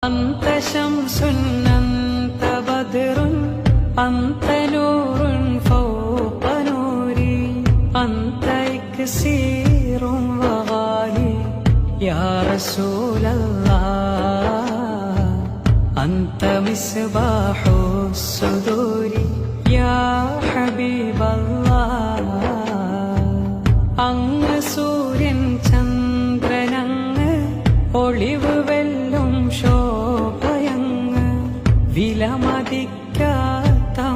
أنت شمس أنت بدر أنت نور فوق نوري أنت إكسير وغالي يا رسول الله أنت مصباح الصدور يا حبيب الله അങ്ങ് സൂര്യൻ ചന്ദ്രനങ്ങ് ഒളിവ് വെല്ലും ശോഭയങ്ങ് വിലമതിക്കാത്ത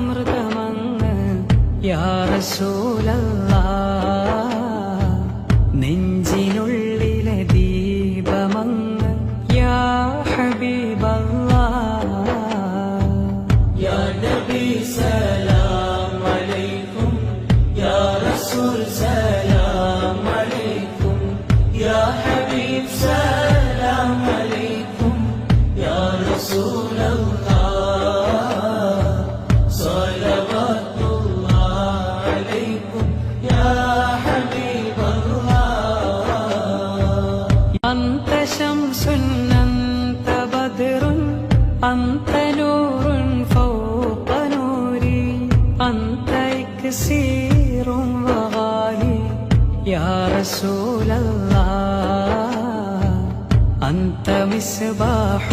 മൃഗമങ്ങ് യാ റസൂലല്ലാഹ് നെഞ്ചിനുള്ളിലെ ദീപമങ്ങ് യാ ഹബീബല്ലാഹ് യാ നബി സലാം അലൈക്കും യാ റസൂൽ സലാം അലൈക്കും യാ ഹബീബ് സലാം അലൈക്കും യാ റസൂലല്ലാഹ് സ്വലവാത്തുല്ലാഹ് അലൈക്കും യാ ഹബീബല്ലാഹ് അൻത ശംസുൻ അൻത ബദ്റുൻ അൻത നൂറുൻ ഫൗഖ നൂരി അൻത ഇക്സീറുൻ വഗാലി യാ റസൂലല്ലാഹ് أنت مصباح